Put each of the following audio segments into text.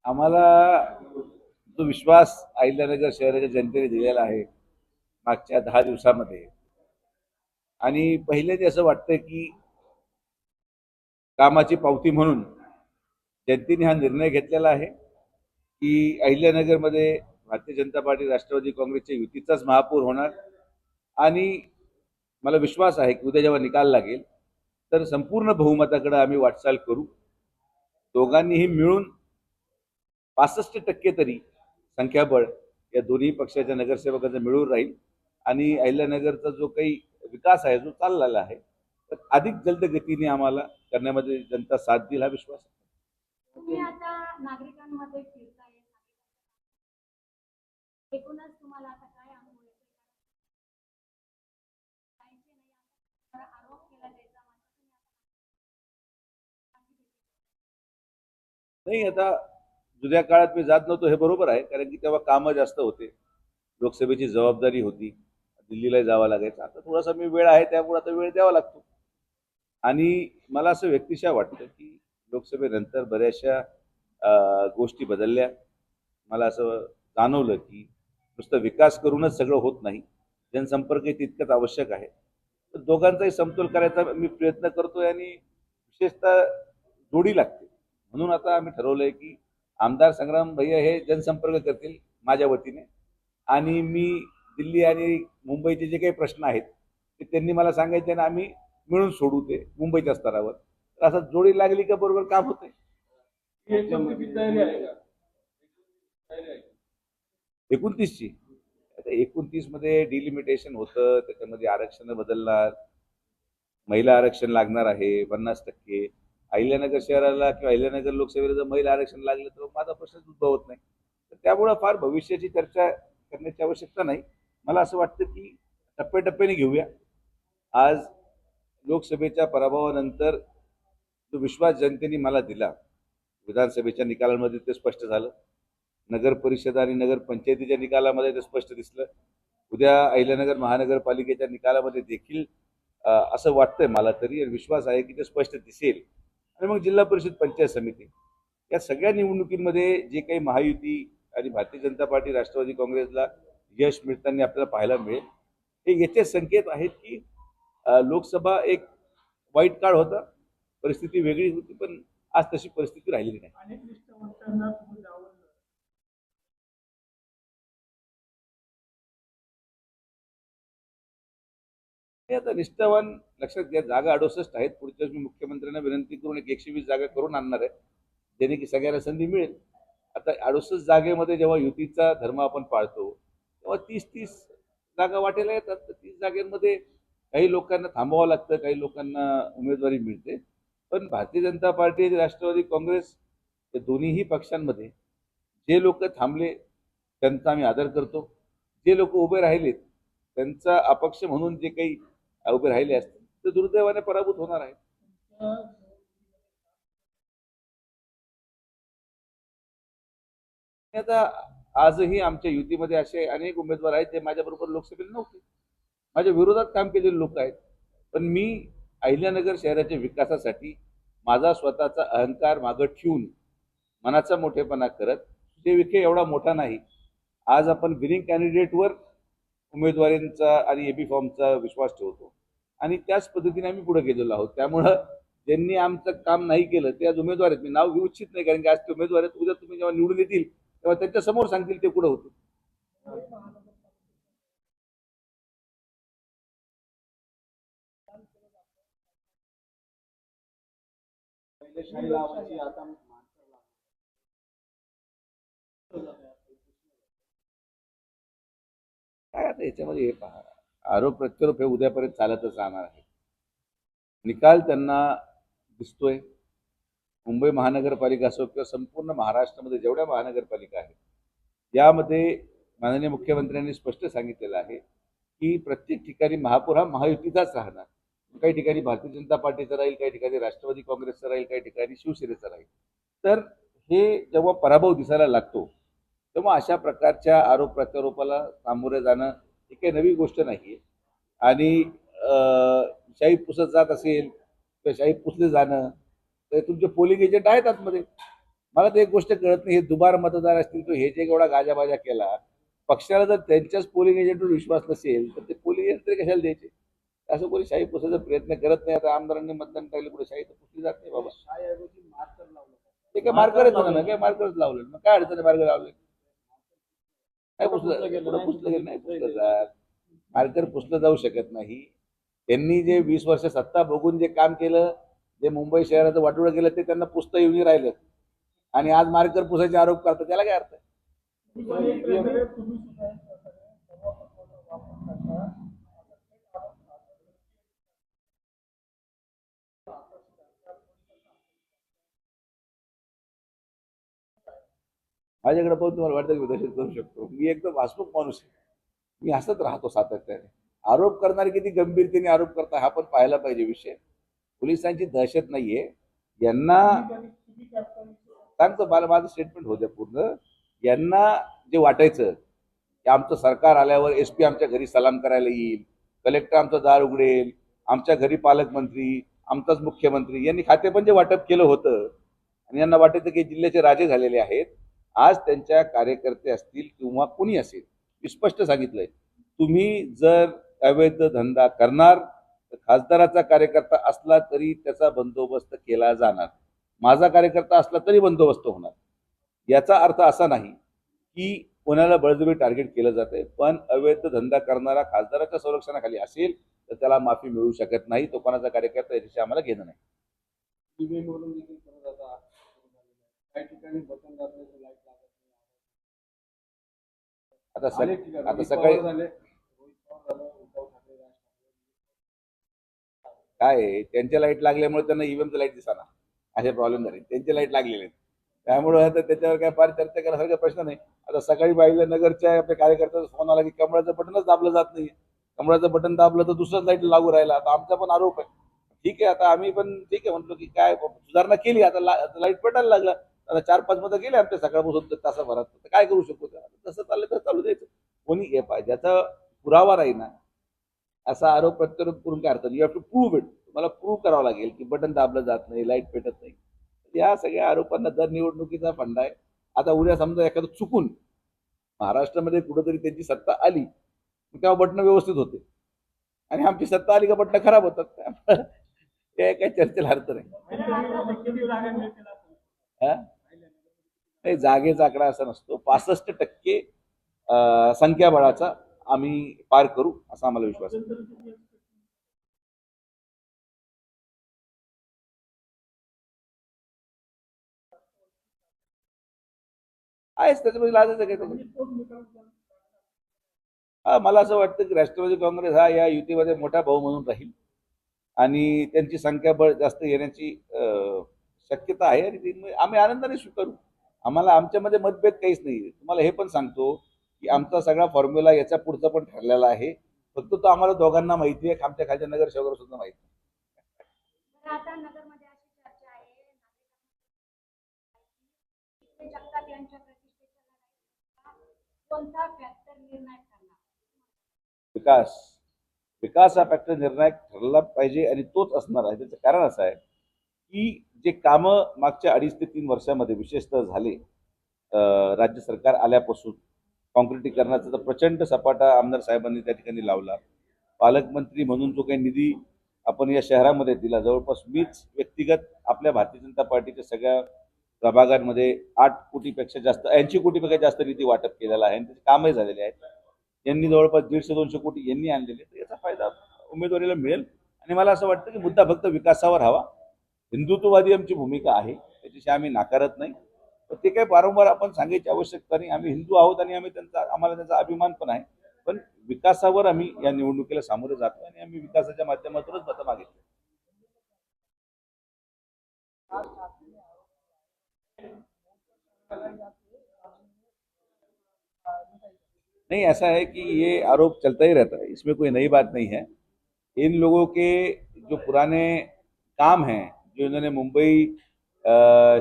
आम्हाला जो विश्वास अहिल्यानगर शहराच्या जनतेने दिलेला आहे मागच्या 10 दिवसामध्ये, आणि पहिल्यांदा असं वाटतं की कामाची पावती म्हणून जनतेने हा निर्णय घेतलेला आहे की अहिल्यानगरमध्ये भारतीय जनता पार्टी राष्ट्रवादी काँग्रेसच्या युतीचाच महापौर होणार. आणि मला विश्वास आहे की उद्या जेव्हा निकाल लागेल तर संपूर्ण बहुमताकडे आम्ही वाटचाल करू. दोघांनीही मिळून 65% तरी संख्याबळ या दोन्ही पक्षाच्या नगरसेवकांचं मिळून राहील आणि अहिल्यानगरचा जो काही विकास आहे जो चाललेला आहे तर अधिक जलद गतीने आम्हाला करण्यामध्ये जनता साथ देईल हा विश्वास आहे. तुम्ही आता नागरिकांमध्ये फिरताय, एकूणच तुम्हाला आता काय अनुभव येतोय? आरोप केला जायचा नाही, आता जुन्या काळात मी जात नव्हतो हे बरोबर आहे, कारण की तेव्हा कामं जास्त होते, लोकसभेची जबाबदारी होती, दिल्लीला जावं लागायचं. आता थोडासा मी वेळ आहे त्यामुळे आता वेळ द्यावा लागतो. आणि मला असं व्यक्तिशः वाटतं की लोकसभेनंतर बऱ्याचशा गोष्टी बदलल्या. मला असं जाणवलं की नुसतं विकास करूनच सगळं होत नाही, जनसंपर्क तितकंच आवश्यक आहे. तर दोघांचाही समतोल करायचा मी प्रयत्न करतोय आणि विशेषतः जोडी लागते. म्हणून आता आम्ही ठरवलंय की आमदार संग्राम भैया हे जनसंपर्क करतील माझ्या वतीने, आणि मी दिल्ली आणि मुंबईचे जे काही प्रश्न आहेत ते त्यांनी मला सांगायचे आणि आम्ही मिळून सोडू ते मुंबईच्या स्तरावर. तर असं जोडी लागली का बरोबर काम होते. 29ची आता 29 मध्ये डिलिमिटेशन होतं, त्याच्यामध्ये आरक्षण बदलणार, महिला आरक्षण लागणार आहे 50%. अहिल्यानगर शहराला किंवा अहिल्यानगर लोकसभेला जर महिला आरक्षण लागलं तर माझा प्रश्नच उद्भवत नाही. तर त्यामुळं फार भविष्याची चर्चा करण्याची आवश्यकता नाही. मला असं वाटतं की टप्प्याटप्प्याने घेऊया. आज लोकसभेच्या पराभवानंतर जो विश्वास जनतेने मला दिला, विधानसभेच्या निकालांमध्ये ते स्पष्ट झालं, नगर परिषद आणि नगर पंचायतीच्या निकालामध्ये ते स्पष्ट दिसलं, उद्या अहिल्यानगर महानगरपालिकेच्या निकालामध्ये देखील असं वाटतंय मला तरी, विश्वास आहे की ते स्पष्ट दिसेल. आणि मग जिल्हा परिषद पंचायत समिती या सगळ्या निवडणुकींमध्ये जे काही महायुती आणि भारतीय जनता पार्टी राष्ट्रवादी काँग्रेसला यश मिळताना आपल्याला पाहायला मिळेल. हे याचे संकेत आहेत की लोकसभा एक वाईट काळ होता, परिस्थिती वेगळी होती, पण आज तशी परिस्थिती राहिलेली नाही. अनेक निष्ठावंतांना तुम्ही डावललं. हे आता निष्ठावान लक्षात घ्या, जागा 68 आहेत. पुढच्या वेळेस मी मुख्यमंत्र्यांना विनंती करून एक 120 जागा करून आणणार आहे, जेणे की सगळ्यांना संधी मिळेल. आता 68 जागेमध्ये जेव्हा युतीचा धर्म आपण पाळतो तेव्हा 30-30 जागा वाटेला येतात. तर 30 जागेमध्ये काही लोकांना थांबावं लागतं, काही लोकांना उमेदवारी मिळते. पण भारतीय जनता पार्टी आणि राष्ट्रवादी काँग्रेस या दोन्हीही पक्षांमध्ये जे लोक थांबले त्यांचा आम्ही आदर करतो. जे लोक उभे राहिलेत त्यांचा अपक्ष म्हणून जे काही उभे राहिले असतील ते दुर्दैवाने पराभूत होणार आहे. आता आजही आमच्या युतीमध्ये असे अनेक उमेदवार आहेत जे माझ्याबरोबर लोकसभेला नव्हते, माझ्या विरोधात काम केलेले लोक आहेत. पण मी अहिल्यानगर शहराच्या विकासासाठी माझा स्वतःचा अहंकार मागं ठेवून मनाचा मोठेपणा करत, ते विखे एवढा मोठा नाही, आज आपण विनिंग कॅन्डिडेटवर उमेदवारींचा आणि एबी फॉर्मचा विश्वास ठेवतो आणि त्याच पद्धतीने आम्ही पुढे गेलेलो आहोत. त्यामुळं ज्यांनी आमचं काम नाही केलं ते आज उमेदवार आहेत. मी नाव घेऊ इच्छित नाही, कारण की आज ते उमेदवार आहेत. उद्या तुम्ही जेव्हा निवडून येतील तेव्हा त्यांच्या समोर सांगतील ते कुठं होते. काय आता याच्यामध्ये हे पहा, आरोप प्रत्यारोप हे उद्यापर्यंत चालतच राहणार आहे. निकाल त्यांना दिसतोय. मुंबई महानगरपालिका असो किंवा संपूर्ण महाराष्ट्रामध्ये जेवढ्या महानगरपालिका आहेत यामध्ये माननीय मुख्यमंत्र्यांनी स्पष्ट सांगितलेलं आहे की प्रत्येक ठिकाणी महापौर हा महायुतीचाच राहणार. काही ठिकाणी भारतीय जनता पार्टीचा राहील, काही ठिकाणी राष्ट्रवादी काँग्रेसचा राहील, काही ठिकाणी शिवसेनेचा राहील. तर हे जेव्हा पराभव दिसायला लागतो तेव्हा अशा प्रकारच्या आरोप प्रत्यारोपाला सामोरे जाणं ही काही नवी गोष्ट नाही. आणि शाही पुसत जात असेल किंवा शाही पुसले जाणं तर तुमचे पोलिंग एजंट आहेत आतमध्ये, मला तर एक गोष्ट कळत नाही, हे दुबार मतदार असतील तो हे जे एवढा गाजाबाजा केला, पक्षाला जर त्यांच्याच पोलिंग एजंटवर विश्वास नसेल तर ते पोलिंग एजंट तरी कशाला द्यायचे? असं कोणी शाही पुसायचा प्रयत्न करत नाही. आता आमदारांनी मतदान टाकलं, कुठे शाही तर पुसली जात नाही बाबा. ते काय मार्करच ना, काय मार्करच लावलं, मग काय अडचण आहे मार्कर लावले? नाही पुसलं गेलं, पुसलं गेलं, नाही पुसलं जात. मार्कर पुसलं जाऊ शकत नाही. त्यांनी जे 20 वर्ष सत्ता बघून जे काम केलं, जे मुंबई शहराचं वाटोळं केलं, ते त्यांना पुसता येऊन नाही राहिलं. आणि आज मार्कर पुसायचे आरोप करतात, त्याला काय अर्थ आहे? माझ्याकडे पाहून तुम्हाला वाटतं की मी तसेच करू शकतो? मी एकदम हसमुख माणूस आहे. मी हसत राहतो सातत्याने. आरोप करणारे किती गंभीरतेने आरोप करतात हा पण पाहायला पाहिजे विषय. पोलिसांची दहशत नाहीये. यांना सांगतो, मला माझं स्टेटमेंट होतं पूर्ण. यांना जे वाटायचं की आमचं सरकार आल्यावर एसपी आमच्या घरी सलाम करायला येईल, कलेक्टर आमचं दार उघडेल, आमच्या घरी पालकमंत्री, आमचाच मुख्यमंत्री, यांनी खाते पण जे वाटप केलं होतं आणि यांना वाटायचं की जिल्ह्याचे राजे झालेले आहेत. आज त्यांच्या कार्यकर्ते असतील किंवा कोणी असेल, मी स्पष्ट सांगितलंय, तुम्ही जर अवैध धंदा करणार तर खासदाराचा कार्यकर्ता असला तरी त्याचा बंदोबस्त केला जाणार, माझा कार्यकर्ता असला तरी बंदोबस्त होणार. याचा अर्थ असा नाही की कोणाला बळजबरी टार्गेट केलं जाते, पण अवैध धंदा करणारा खासदाराच्या संरक्षणाखाली असेल तर त्याला माफी मिळू शकत नाही. तो कोणाचा कार्यकर्ता याच्याशी आम्हाला घेणं नाही. आता आता सकाळी काय आहे, त्यांच्या लाईट लागल्यामुळे त्यांना ईव्हीएमचं लाईट दिसना, असे प्रॉब्लेम झाले. त्यांचे लाईट लागलेले आहेत, त्यामुळे आता त्याच्यावर काय फार चर्चा करण्यासारखा प्रश्न नाही. आता सकाळी पाहिलं नगरच्या आपल्या कार्यकर्त्याचा फोन आला की कमळाचं बटनच दाबलं जात नाही. कमळाचं बटन दाबलं तर दुसरंच लाईट लागू राहिला. आता आमचा पण आरोप आहे. ठीक आहे, आता आम्ही पण ठीक आहे म्हणतो की काय सुधारणा केली, आता लाईट पेटायला लागला. आता 4-5 मतं गेले आमच्या सकाळपासून तासाभरात, तर काय करू शकतो? तसं चाललं तर चालू द्यायचं. कोणी ज्याचा पुरावा राहील ना, असा आरोप प्रत्यारोप करून काय अर्थ नाही. You have to prove it. तुम्हाला प्रूव्ह करावं लागेल की बटन दाबलं जात नाही, लाईट पेटत नाही. या सगळ्या आरोपांना दर निवडणुकीचा फंडा आहे. आता उद्या समजा एखादं चुकून महाराष्ट्रामध्ये कुठेतरी त्यांची सत्ता आली, तेव्हा बटणं व्यवस्थित होते आणि आमची सत्ता आली का बटणं खराब होतात. त्यामुळे ते काही चर्चेला अर्थ नाही. हा? नाही, जागेचा आकडा असा नसतो. 65% संख्याबळाचा आम्ही पार करू असा आम्हाला विश्वास आहे. आहेच त्याच्यामध्ये लाजायचं काय त्याच्यात? मला असं वाटतं की राष्ट्रवादी काँग्रेस हा या युतीमध्ये मोठा भाऊ म्हणून राहील आणि त्यांची संख्याबळ जास्त येण्याची शक्यता आहे आणि आम्ही आनंदाने स्वीकारू. आम्हाला आमच्यामध्ये मतभेद काहीच नाही. तुम्हाला हे पण सांगतो की आमचा सगळा फॉर्म्युला याच्या पुढचा पण ठरलेला आहे. फक्त तो आम्हाला दोघांना माहिती आहे, आमच्या खालच्या नगरसेवकांना सुद्धा माहिती आहे. आता नगरमध्ये अशी चर्चा आहे, जगताप यांच्या प्रतिष्ठेच्या लढाईत कोणता फॅक्टर निर्णायक ठरणार? विकास विकास हा फॅक्टर निर्णायक ठरला पाहिजे आणि तोच असणार आहे. त्याचं कारण असं आहे की जे कामं मागच्या 2.5 ते 3 वर्षामध्ये विशेषतः झाले, राज्य सरकार आल्यापासून काँक्रिटीकरणाचा तर प्रचंड सपाटा आमदार साहेबांनी त्या ठिकाणी लावला. पालकमंत्री म्हणून जो काही निधी आपण या शहरामध्ये दिला, जवळपास मीच व्यक्तिगत आपल्या भारतीय जनता पार्टीच्या सगळ्या प्रभागांमध्ये 8 कोटीपेक्षा जास्त, 80 कोटीपेक्षा जास्त निधी वाटप केलेला आहे आणि त्याचे कामही झालेले आहेत. यांनी जवळपास 150-200 कोटी यांनी आणलेले, तर याचा फायदा उमेदवारीला मिळेल. आणि मला असं वाटतं की मुद्दा फक्त विकासावर हवा. हिंदुत्ववादी आमची भूमिका आहे, त्याच्याशी आम्ही नाकारत नाही. तर ते काही वारंवार आपण सांगायची आवश्यकता नाही. आम्ही हिंदू आहोत आणि आम्हाला त्यांचा अभिमान पण आहे. पण विकासावर आम्ही या निवडणुकीला सामोरे जातो आणि आम्ही विकासाच्या माध्यमातूनच मतं मागितली. नहीं, ऐसा है कि ये आरोप चलता ही रहता है, इसमें कोई नई बात नहीं है। इन लोगों के जो पुराने काम हैं, जो इन्होंने मुंबई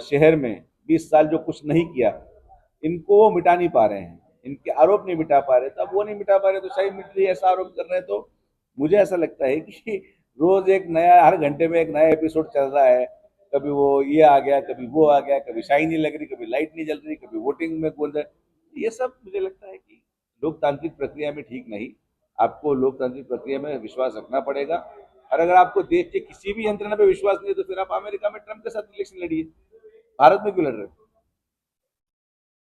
शहर में 20 साल जो कुछ नहीं किया, इनको वो मिटा नहीं पा रहे हैं, इनके आरोप नहीं मिटा पा रहे। तब वो नहीं मिटा पा रहे तो शाही मिट रही है, ऐसा आरोप कर रहे हैं। तो मुझे ऐसा लगता है कि रोज एक नया, हर घंटे में एक नया एपिसोड चल रहा है कभी वो ये आ गया, कभी वो आ गया, कभी शाही नहीं लग रही, कभी लाइट नहीं जल रही, कभी वोटिंग में कौन सा, ये सब मुझे लगता है कि लोकतांत्रिक प्रक्रिया में ठीक नहीं। आपको लोकतांत्रिक प्रक्रिया में विश्वास रखना पड़ेगा। और अगर आपको देख के किसी भी यंत्रणा पे विश्वास नहीं है तो फिर आप अमेरिका में ट्रंप के साथ इलेक्शन लड़िए, भारत में क्यों लड़ रहे हो?